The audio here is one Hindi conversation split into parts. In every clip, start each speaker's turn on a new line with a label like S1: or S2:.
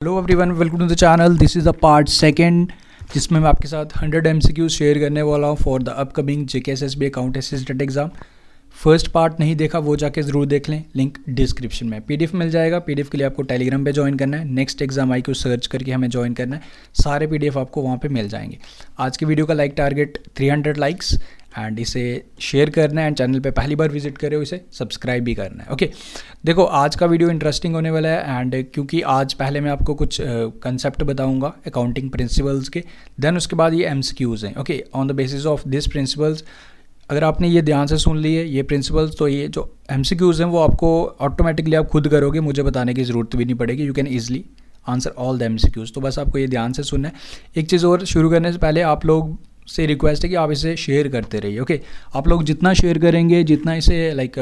S1: Hello everyone, welcome to the channel. This is the part second जिसमें मैं आपके साथ 100 MCQs शेयर करने वाला हूँ for the upcoming JKSSB account assistant exam. First part नहीं देखा वो जाके ज़रूर देख लें, लिंक डिस्क्रिप्शन में। PDF मिल जाएगा। PDF के लिए आपको टेलीग्राम पे ज्वाइन करना है, नेक्स्ट एग्जाम IQ सर्च करके हमें ज्वाइन करना है। सारे PDF आपको वहाँ पे मिल जाएंगे। आज की वीडियो का लाइक टारगेट 300 लाइक्स एंड इसे शेयर करना है एंड चैनल पे पहली बार विजिट करे हो इसे सब्सक्राइब भी करना है। ओके, देखो आज का वीडियो इंटरेस्टिंग होने वाला है एंड क्योंकि आज पहले मैं आपको कुछ कंसेप्ट बताऊंगा अकाउंटिंग प्रिंसिपल्स के, देन उसके बाद ये MCQs हैं। Okay, on the basis of this principles अगर आपने ये ध्यान से सुन लिए ये प्रिंसिपल्स, तो ये जो MCQs हैं वो आपको ऑटोमेटिकली आप खुद करोगे, मुझे बताने की ज़रूरत भी नहीं पड़ेगी। You can easily answer all the MCQs। तो बस आपको ये ध्यान से सुनना है। एक चीज़ और, शुरू करने से पहले आप लोग से रिक्वेस्ट है कि आप इसे शेयर करते रहिए। ओके, आप लोग जितना शेयर करेंगे, जितना इसे लाइक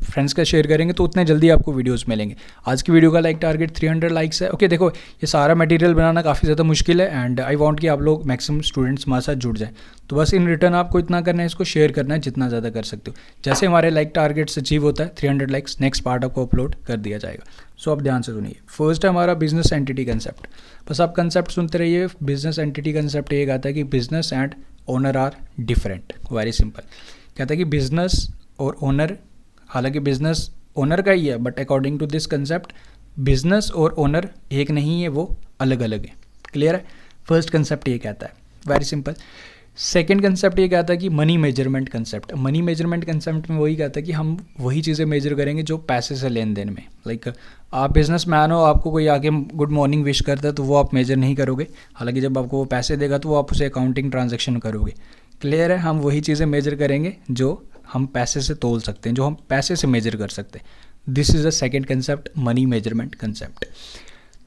S1: फ्रेंड्स का शेयर करेंगे, तो उतने जल्दी आपको वीडियोस मिलेंगे। आज की वीडियो का लाइक टारगेट 300 लाइक्स है। ओके, देखो ये सारा मटेरियल बनाना काफ़ी ज़्यादा मुश्किल है एंड आई वांट कि आप लोग मैक्सिमम स्टूडेंट्स हमारे साथ जुड़ जाएं। तो बस इन रिटर्न आपको इतना करना है, इसको शेयर करना है जितना ज़्यादा कर सकते हो। जैसे हमारे लाइक टारगेट्स अचीव होता है 300 लाइक्स, नेक्स्ट पार्ट आपको अपलोड कर दिया जाएगा। सो आप ध्यान से सुनिए। फर्स्ट है हमारा बिजनेस एंटिटी कंसेप्ट। बस आप कंसेप्ट सुनते रहिए। बिजनेस एंटिटी कंसेप्ट ये कहता है कि business and owner are different. Very simple, कहता है कि बिजनेस और ओनर, हालांकि बिजनेस ओनर का ही है but according to this concept business और ओनर एक नहीं है, वो अलग अलग है। क्लियर है? फर्स्ट कंसेप्ट ये कहता है, वेरी सिंपल। सेकेंड कंसेप्ट ये कहता है कि money measurement concept. Money measurement concept में वही कहता है कि हम वही चीज़ें मेजर करेंगे जो पैसे से लेन देन में, लाइक आप बिजनेस मैन हो, आपको कोई आके गुड मॉर्निंग विश करता है तो वो आप मेजर नहीं करोगे। हालांकि जब आपको वो पैसे देगा तो वो आप उसे अकाउंटिंग ट्रांजेक्शन करोगे। क्लियर है? हम वही चीज़ें मेजर करेंगे जो हम पैसे से तोल सकते हैं, जो हम पैसे से मेजर कर सकते हैं। This is the second concept, money measurement concept.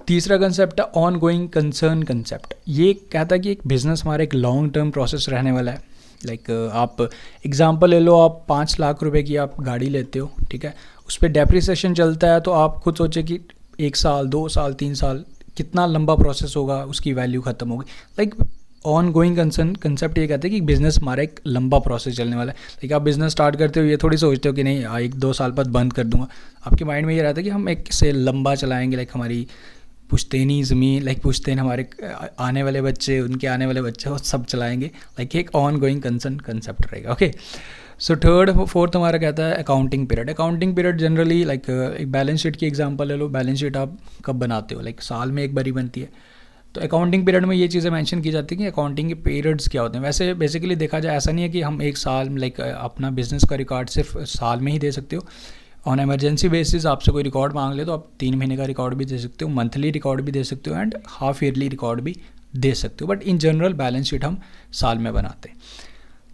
S1: तीसरा कंसेप्ट है ऑन गोइंग कंसर्न कंसेप्ट। ये कहता है कि एक बिज़नेस हमारा एक लॉन्ग टर्म प्रोसेस रहने वाला है। लाइक आप एग्जांपल ले लो, आप 5 लाख रुपए की आप गाड़ी लेते हो, ठीक है, उस पर डेप्रिसिएशन चलता है, तो आप खुद सोचे कि 1 साल 2 साल 3 साल कितना लंबा प्रोसेस होगा, उसकी वैल्यू ख़त्म होगी। Like on going concern concept ये कहते हैं कि बिज़नेस हमारा एक लंबा प्रोसेस चलने वाला है। लाइक आप बिज़नेस स्टार्ट करते हो, ये थोड़ी सोचते हो कि नहीं 1-2 साल बाद बंद कर दूंगा। आपके माइंड में ये रहता है कि हम एक से लंबा चलाएंगे, लाइक हमारी पुश्तैनी ज़मीन, लाइक पुश्तैन हमारे आने वाले बच्चे, उनके आने वाले बच्चे, वो सब चलाएंगे। लाइक एक ऑन गोइंग कंसर्न कंसेप्ट रहेगा। ओके, सो फोर्थ हमारा कहता है accounting period. Accounting period generally like एक बैलेंस शीट की एग्जांपल ले लो। बैलेंस शीट आप कब बनाते हो? लाइक साल में एक बार ही बनती है। तो अकाउंटिंग पीरियड में ये चीज़ें मेंशन की जाती हैं कि अकाउंटिंग के पीरियड्स क्या होते हैं। वैसे बेसिकली देखा जाए ऐसा नहीं है कि हम एक साल लाइक अपना बिजनेस का रिकॉर्ड सिर्फ साल में ही दे सकते हो। ऑन एमरजेंसी बेसिस आपसे कोई रिकॉर्ड मांग ले तो आप 3 महीने का रिकॉर्ड भी दे सकते हो, मंथली रिकॉर्ड भी दे सकते हो एंड हाफ ईयरली रिकॉर्ड भी दे सकते हो। But in general balance sheet हम साल में बनाते हैं।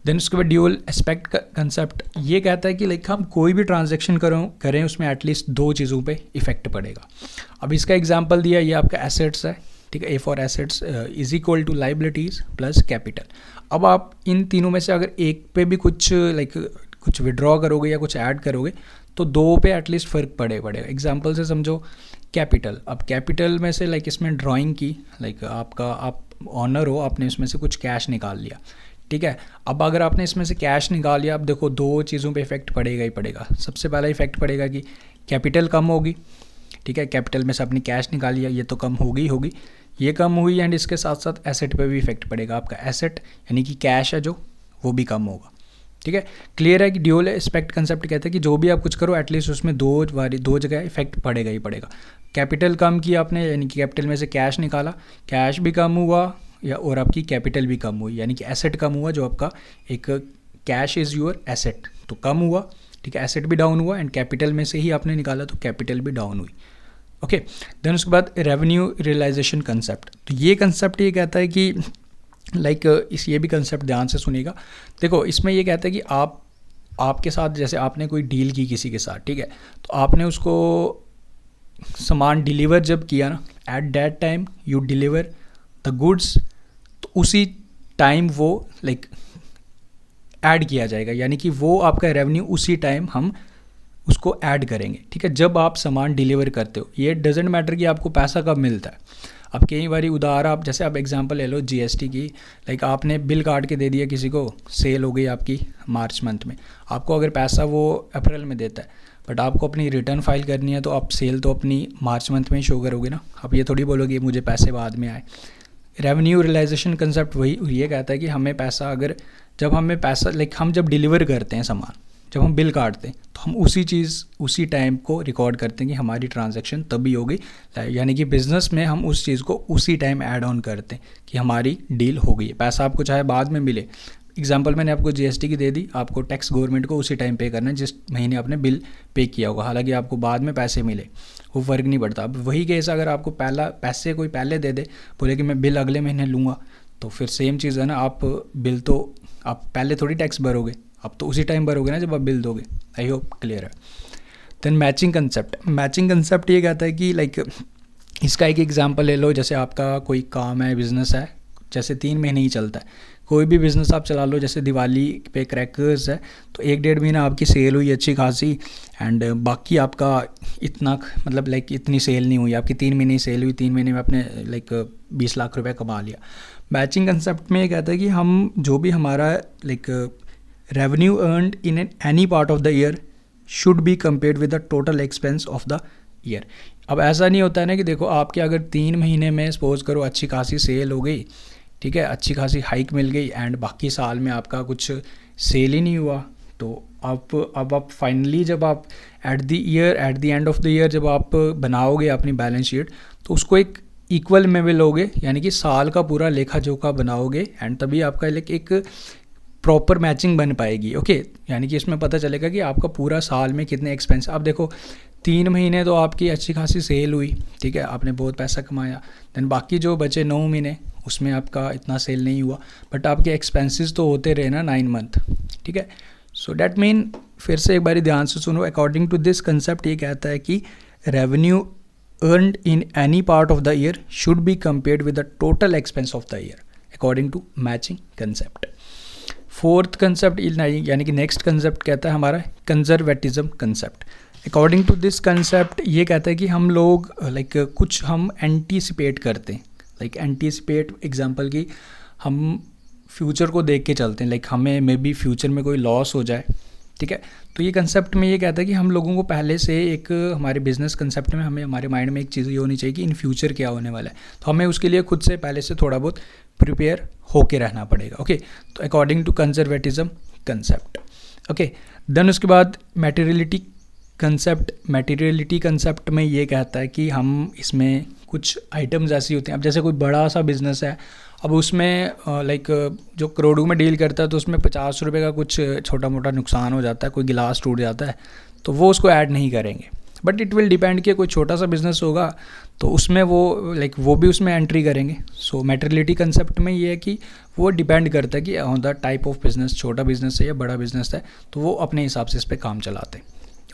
S1: देन उसके बाद ड्यूअल एस्पेक्ट कंसेप्ट ये कहता है कि लाइक हम कोई भी ट्रांजेक्शन करें उसमें एटलीस्ट 2 चीज़ों पे इफेक्ट पड़ेगा। अब इसका एग्जांपल दिया, ये आपका एसेट्स है, ठीक है, A for assets is equal to liabilities plus capital. अब आप इन तीनों में से अगर एक पे भी कुछ कुछ विड्रॉ करोगे या कुछ ऐड करोगे तो 2 पे एटलीस्ट फ़र्क पड़ेगा। एग्जांपल से समझो कैपिटल। अब कैपिटल में से लाइक इसमें ड्राइंग की, लाइक आप ऑनर हो, आपने इसमें से कुछ कैश निकाल लिया, ठीक है। अब अगर आपने इसमें से कैश निकाल लिया, अब देखो 2 चीज़ों पे इफेक्ट पड़ेगा ही पड़ेगा। सबसे पहला इफेक्ट पड़ेगा कि कैपिटल कम होगी, ठीक है, कैपिटल में से आपने कैश निकाल लिया, ये तो कम होगी, ये कम हुई एंड इसके साथ साथ एसेट पे भी इफेक्ट पड़ेगा। आपका एसेट यानी कि कैश है जो, वो भी कम होगा, ठीक है। क्लियर है कि ड्यूअल एस्पेक्ट कंसेप्ट कहता है कि जो भी आप कुछ करो एटलीस्ट उसमें 2 जगह इफेक्ट पड़ेगा ही पड़ेगा। कैपिटल कम किया आपने, यानी कि कैपिटल में से कैश निकाला, कैश भी कम हुआ या और आपकी कैपिटल भी कम हुई, यानी कि एसेट कम हुआ। जो आपका एक कैश इज़ योर एसेट, तो कम हुआ, ठीक है, एसेट भी डाउन हुआ एंड कैपिटल में से ही आपने निकाला तो कैपिटल भी डाउन हुई। ओके, देन उसके बाद रेवेन्यू रियलाइजेशन कंसेप्ट। तो ये कंसेप्ट ये कहता है कि लाइक ये भी कंसेप्ट ध्यान से सुनिएगा। देखो इसमें ये कहता है कि आपके साथ जैसे आपने कोई डील की किसी के साथ, ठीक है, तो आपने उसको सामान डिलीवर जब किया ना, at that time you deliver the goods, तो उसी टाइम वो लाइक ऐड किया जाएगा, यानी कि वो आपका रेवेन्यू उसी टाइम हम उसको ऐड करेंगे, ठीक है, जब आप सामान डिलीवर करते हो। ये डजेंट मैटर कि आपको पैसा कब मिलता है। अब कई बार उधार आप, जैसे आप एग्जांपल ले लो GST की, लाइक आपने बिल काट के दे दिया किसी को, सेल हो गई आपकी मार्च मंथ में, आपको अगर पैसा वो अप्रैल में देता है, बट आपको अपनी रिटर्न फाइल करनी है तो आप सेल तो अपनी मार्च मंथ में ही शो करोगे ना। आप ये थोड़ी बोलोगे मुझे पैसे बाद में आए। रेवेन्यू रियलाइजेशन कंसेप्ट वही ये कहता है कि हमें पैसा अगर जब हमें पैसा हम जब डिलीवर करते हैं सामान, जब हम बिल काटते हैं तो हम उसी चीज़ उसी टाइम को रिकॉर्ड करते हैं कि हमारी ट्रांजैक्शन तभी होगी, यानी कि बिज़नेस में हम उस चीज़ को उसी टाइम ऐड ऑन करते हैं कि हमारी डील हो गई है। पैसा आपको चाहे बाद में मिले, एग्जांपल मैंने आपको जीएसटी की दे दी, आपको टैक्स गवर्नमेंट को उसी टाइम पे करना है जिस महीने आपने बिल पे किया होगा, हालांकि आपको बाद में पैसे मिले वो फ़र्क नहीं पड़ता। अब वही केस अगर आपको पैसे कोई पहले दे दे, बोले कि मैं बिल अगले महीने लूँगा, तो फिर सेम चीज़ है ना, आप बिल तो आप पहले थोड़ी टैक्स भरोगे, आप तो उसी टाइम भरोगे ना जब आप बिल दोगे। आई होप क्लियर है। देन मैचिंग कंसेप्ट ये कहता है कि इसका एक एग्जांपल ले लो, जैसे आपका कोई काम है, बिज़नेस है, जैसे 3 महीने ही चलता है, कोई भी बिज़नेस आप चला लो, जैसे दिवाली पे क्रैकर्स है तो 1-1.5 महीना आपकी सेल हुई अच्छी खासी, एंड बाकी आपका इतना इतनी सेल नहीं हुई, आपकी 3 महीने ही सेल हुई, 3 महीने में आपने 20 लाख रुपए कमा लिया। मैचिंग कंसेप्ट में ये कहता है कि हम जो भी हमारा revenue earned in any part of the year should be compared with the total expense of the year. अब ऐसा नहीं होता है ना कि देखो आपके अगर 3 महीने में सपोज करो अच्छी खासी सेल हो गई, ठीक है, अच्छी खासी हाइक मिल गई, एंड बाकी साल में आपका कुछ सेल ही नहीं हुआ, तो अब आप फाइनली जब आप at the end of the year जब आप बनाओगे अपनी बैलेंस शीट, तो उसको एक इक्वल में भी लोगे, यानी कि साल का पूरा लेखा जोखा बनाओगे, एंड तभी आपका एक प्रॉपर मैचिंग बन पाएगी। ओके, यानी कि इसमें पता चलेगा कि आपका पूरा साल में कितने एक्सपेंस। अब देखो 3 महीने तो आपकी अच्छी खासी सेल हुई, ठीक है, आपने बहुत पैसा कमाया, देन बाकी जो बचे 9 महीने उसमें आपका इतना सेल नहीं हुआ, बट आपके एक्सपेंसेस तो होते रहे ना 9 मंथ, ठीक है। सो डैट मीन, फिर से एक बार ध्यान से सुनो, अकॉर्डिंग टू दिस कंसेप्ट ये कहता है कि revenue earned in any part of the year should be compared with the total expense of the year according to matching concept. Fourth concept यानी कि नेक्स्ट कंसेप्ट कहता है हमारा conservatism concept. According to this concept ये कहता है कि हम लोग कुछ हम एंटीसिपेट करते हैं, एंटीसिपेट एग्जांपल की हम फ्यूचर को देख के चलते हैं, हमें मे बी फ्यूचर में कोई लॉस हो जाए, ठीक है। तो ये कंसेप्ट में ये कहता है कि हम लोगों को पहले से एक हमारे बिजनेस कंसेप्ट में हमें हमारे माइंड में एक चीज़ ये होनी चाहिए कि इन फ्यूचर क्या होने वाला है, तो हमें उसके लिए खुद से पहले से थोड़ा बहुत प्रिपेयर होके रहना पड़ेगा। ओके, तो according to conservatism concept. Okay, then उसके बाद मैटेरियलिटी कंसेप्ट में ये कहता है कि हम इसमें कुछ आइटम्स ऐसी होती हैं, अब जैसे कोई बड़ा सा बिजनेस है, अब उसमें जो करोड़ों में डील करता है तो उसमें 50 रुपये का कुछ छोटा मोटा नुकसान हो जाता है, कोई गिलास टूट जाता है, तो वो उसको ऐड नहीं करेंगे। बट इट विल डिपेंड कि कोई छोटा सा बिजनेस होगा तो उसमें वो भी उसमें एंट्री करेंगे। सो मैटेरियलिटी कंसेप्ट में ये है कि वो डिपेंड करता है कि on the type of business, छोटा बिजनेस है या बड़ा बिजनेस है, तो वो अपने हिसाब से इस पर काम चलाते हैं।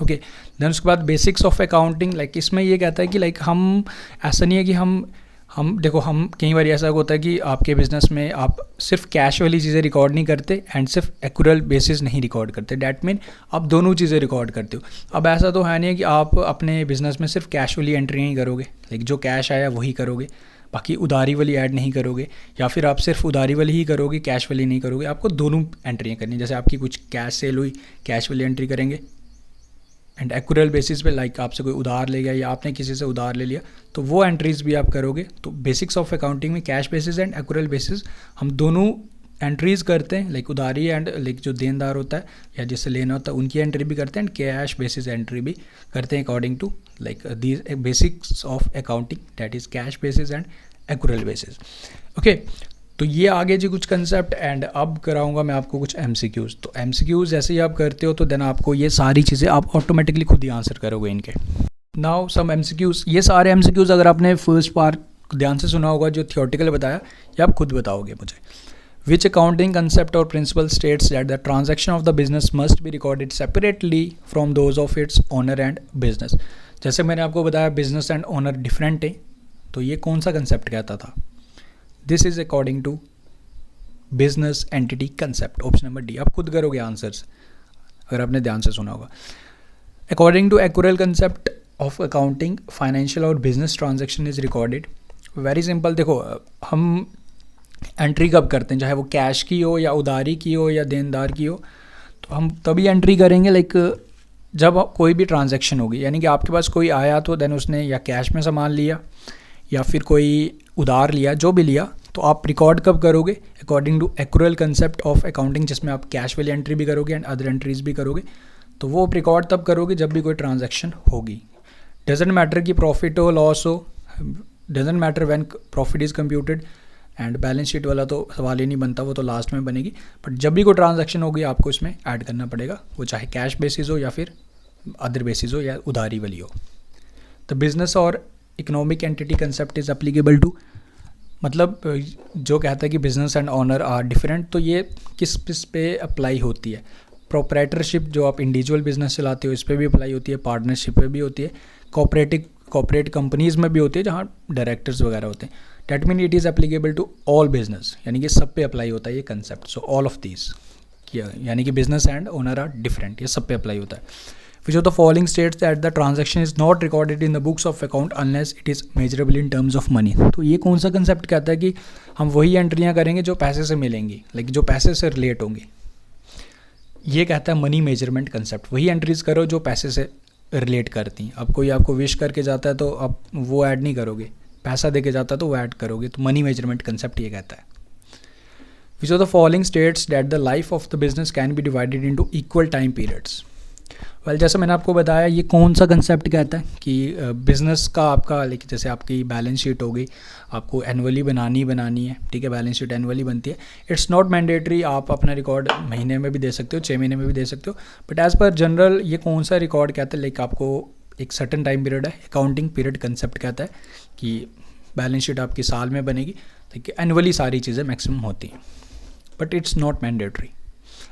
S1: ओके, देन उसके बाद बेसिक्स ऑफ अकाउंटिंग, इसमें ये कहता है कि हम ऐसा नहीं है कि हम देखो, हम कई बार ऐसा होता है कि आपके बिज़नेस में आप सिर्फ कैश वाली चीज़ें रिकॉर्ड नहीं करते एंड सिर्फ एक्यूरल बेसिस नहीं रिकॉर्ड करते, डैट मीन आप दोनों चीज़ें रिकॉर्ड करते हो। अब ऐसा तो है नहीं कि आप अपने बिज़नेस में सिर्फ कैश वाली एंट्री नहीं करोगे, जो कैश आया वही करोगे, बाकी उधारी वाली ऐड नहीं करोगे, या फिर आप सिर्फ उधारी वाली ही करोगे, कैश वाली नहीं करोगे, आपको दोनों एंट्रियाँ करनी। जैसे आपकी कुछ कैश सेल हुई, कैश वाली एंट्री करेंगे, एंड एक्यूरल बेसिस पे आपसे कोई उधार ले गया या आपने किसी से उधार ले लिया तो वो एंट्रीज भी आप करोगे। तो बेसिक्स ऑफ अकाउंटिंग में cash basis and accrual basis हम दोनों एंट्रीज करते हैं, उधारी एंड जो देनदार होता है या जिससे लेना होता है उनकी एंट्री भी करते हैं, एंड कैश बेसिस एंट्री भी करते हैं according to these basics of accounting, that is cash basis and accrual basis. Okay, तो ये आगे जी कुछ कंसेप्ट, एंड अब कराऊंगा मैं आपको कुछ एमसीक्यूज़। तो एमसीक्यूज़ जैसे ही आप करते हो तो देन आपको ये सारी चीज़ें आप ऑटोमेटिकली खुद ही आंसर करोगे इनके। नाउ सम एमसीक्यूज़, ये सारे एमसीक्यूज़ अगर आपने फर्स्ट पार्ट ध्यान से सुना होगा जो थियोरेटिकल बताया, ये आप खुद बताओगे मुझे। विच अकाउंटिंग कंसेप्ट और principal states that the transaction of the business must be recorded separately from those of its owner and business. जैसे मैंने आपको बताया बिजनेस एंड ओनर डिफरेंट है, तो ये कौन सा कंसेप्ट कहता था? This is according to business entity concept, option number D. आप खुद करोगे आंसर्स अगर आपने ध्यान से सुना होगा। According to accrual concept of accounting, financial और business transaction is recorded. Very simple, देखो हम एंट्री कब करते हैं, चाहे वो कैश की हो या उधारी की हो या देनदार की हो, तो हम तभी एंट्री करेंगे जब कोई भी ट्रांजैक्शन होगी, यानी कि आपके पास कोई आया तो देन उसने या कैश में सामान लिया या फिर कोई उधार लिया, जो भी लिया, तो आप रिकॉर्ड कब करोगे? According to accrual concept of accounting, जिसमें आप कैश वाली एंट्री भी करोगे एंड अदर एंट्रीज भी करोगे। तो वो रिकॉर्ड तब करोगे जब भी कोई ट्रांजैक्शन होगी। डजेंट मैटर कि प्रॉफिट हो लॉस हो, doesn't matter when profit is computed, and balance sheet वाला तो सवाल ही नहीं बनता, वो तो लास्ट में बनेगी। बट जब भी कोई ट्रांजैक्शन होगी आपको इसमें ऐड करना पड़ेगा, वो चाहे कैश बेसिस हो या फिर अदर बेसिस हो या उधारी वाली हो। द बिजनेस और economic entity concept is applicable to, मतलब जो कहता है कि business and owner are different, तो ये किस पे अप्लाई होती है? प्रोप्राइटरशिप, जो आप इंडिविजुअल बिजनेस चलाते हो, इस पर भी अप्लाई होती है, पार्टनरशिप पे भी होती है, कॉपरेट कंपनीज़ में भी होती है जहाँ डायरेक्टर्स वगैरह होते हैं। That mean it is applicable to all business, यानी कि सब पे अप्लाई होता है ये concept. So all of these, यानी कि business and owner are different, ये सब पे अप्लाई होता है। Which of the following states that the transaction is not recorded in the books of account unless it is measurable in terms of money. तो ये कौन सा कंसेप्ट कहता है कि हम वही एंट्रियाँ करेंगे जो पैसे से मिलेंगी, लाइक जो पैसे से रिलेट होंगी। ये कहता है मनी मेजरमेंट कंसेप्ट, वही एंट्रीज करो जो पैसे से रिलेट करती हैं। अब कोई आपको विश करके जाता है तो आप वो ऐड नहीं करोगे, पैसा दे के जाता है तो वो ऐड करोगे। तो मनी मेजरमेंट कंसेप्ट ये कहता है। Which of the following states that the life of the business can be divided into equal time periods. Well, जैसे मैंने आपको बताया, ये कौन सा कंसेप्ट कहता है कि बिज़नेस का आपका, लाइक जैसे आपकी बैलेंस शीट हो गई, आपको एनुअली बनानी है, ठीक है, बैलेंस शीट एनुअली बनती है। इट्स नॉट मैंडेटरी, आप अपना रिकॉर्ड महीने में भी दे सकते हो, 6 महीने में भी दे सकते हो, बट एज़ पर जनरल ये कौन सा रिकॉर्ड कहता है, लाइक आपको एक सर्टन टाइम पीरियड है, अकाउंटिंग पीरियड कंसेप्ट कहता है कि बैलेंस शीट आपकी साल में बनेगी, ठीक है, एनुअली सारी चीज़ें मैक्सिमम होती हैं, बट इट्स नॉट मैंडेटरी।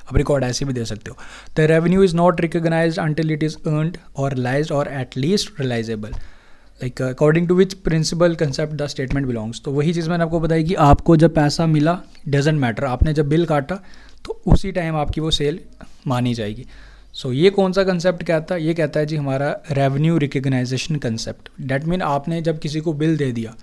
S1: आप रिकॉर्ड ऐसे भी दे सकते हो। The revenue is not recognised until it is earned और रिलाइज्ड और at least realisable, like according to which principle concept the statement belongs. तो वही चीज़ मैंने आपको बताई कि आपको जब पैसा मिला, डजेंट मैटर, आपने जब बिल काटा तो उसी टाइम आपकी वो सेल मानी जाएगी। सो ये कौन सा कंसेप्ट कहता है? ये कहता है जी हमारा revenue recognisation concept. That mean आपने जब किसी को बिल दे दिया,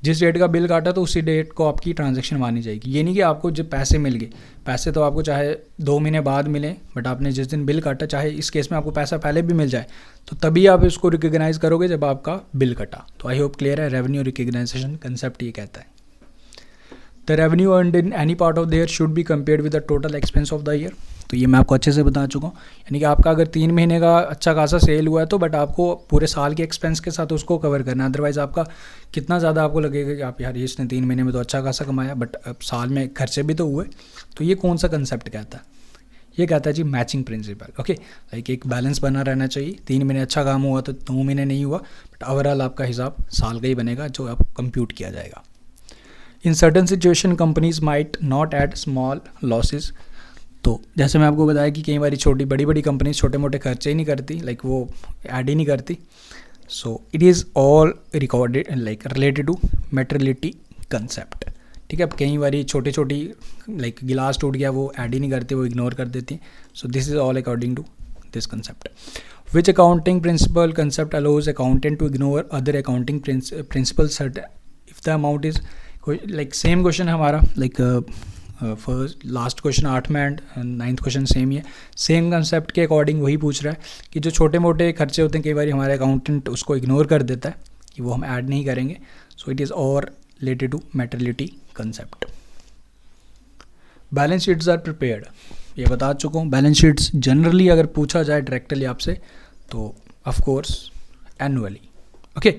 S1: जिस डेट का बिल काटा तो उसी डेट को आपकी ट्रांजैक्शन मानी जाएगी। ये नहीं कि आपको जब पैसे मिल गए, पैसे तो आपको चाहे 2 महीने बाद मिले, बट आपने जिस दिन बिल काटा, चाहे इस केस में आपको पैसा पहले भी मिल जाए, तो तभी आप इसको रिकग्नाइज करोगे जब आपका बिल कटा। तो आई होप क्लियर है, रेवेन्यू रिकग्नाइजेशन कंसेप्ट ये कहता है। The revenue earned in any part of the year should be compared with the total expense of the year. तो ये मैं आपको अच्छे से बता चुका हूँ, यानी कि आपका अगर 3 महीने का अच्छा खासा सेल हुआ है तो बट आपको पूरे साल के एक्सपेंस के साथ उसको कवर करना है। अदरवाइज़ आपका कितना ज़्यादा आपको लगेगा कि आप यार इसने 3 महीने में तो अच्छा खासा कमाया, बट अब साल में खर्चे भी तो हुए। तो ये कौन सा कंसेप्ट कहता है? ये कहता है जी मैचिंग प्रिंसिपल। ओके, लाइक एक बैलेंस बना रहना चाहिए। 3 महीने अच्छा काम हुआ तो 2 महीने नहीं हुआ, बट ओवरऑल आपका हिसाब साल का ही बनेगा जो आप कंप्यूट किया जाएगा। In certain situation companies might not add small losses. तो जैसे मैं आपको बताया कि कई बार छोटी बड़ी कंपनीज छोटे मोटे खर्चे ही नहीं करती, लाइक वो ऐड ही नहीं करती। So it is all recorded like related to materiality concept. ठीक है, अब कई बार छोटी लाइक गिलास टूट गया, वो ऐड ही नहीं करते, वो इग्नोर कर देती हैं। So this is all according to this concept. Which accounting principle concept allows accountant to ignore other accounting principles if the amount is, like same question है हमारा, लाइक फर्स्ट लास्ट क्वेश्चन 8 में एंड 9th क्वेश्चन सेम ही है। सेम कंसेप्ट के अकॉर्डिंग वही पूछ रहा है कि जो छोटे मोटे खर्चे होते हैं कई बार हमारे अकाउंटेंट उसको इग्नोर कर देता है कि वो हम ऐड नहीं करेंगे। सो इट इज़ और related to materiality concept. Balance sheets are prepared, ये बता चुका हूँ। बैलेंस शीट्स जनरली अगर पूछा जाए डायरेक्टली आपसे तो of course annually. Okay,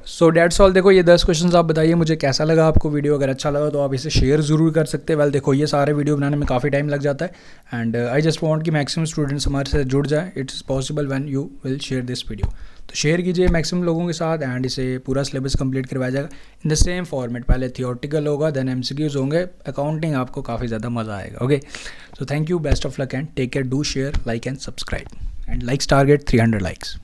S1: so that's all. देखो ये 10 क्वेश्चंस आप बताइए मुझे कैसा लगा आपको वीडियो। अगर अच्छा लगा तो आप इसे शेयर ज़रूर कर सकते हैं। वेल देखो ये सारे वीडियो बनाने में काफ़ी टाइम लग जाता है एंड आई जस्ट वांट कि मैक्सिमम स्टूडेंट्स हमारे साथ जुड़ जाए। It's possible when you will share this video. तो शेयर कीजिए मैक्सिमम लोगों के साथ एंड इसे पूरा सिलेबस कंप्लीट करवाया जाएगा इन द सेम फॉर्मेट। पहले थियोरटिकल होगा, देन MCQs होंगे, अकाउंटिंग आपको काफ़ी ज़्यादा मज़ा आएगा। Okay, so thank you, best of luck and take care, do share, like and subscribe and likes target 300 likes.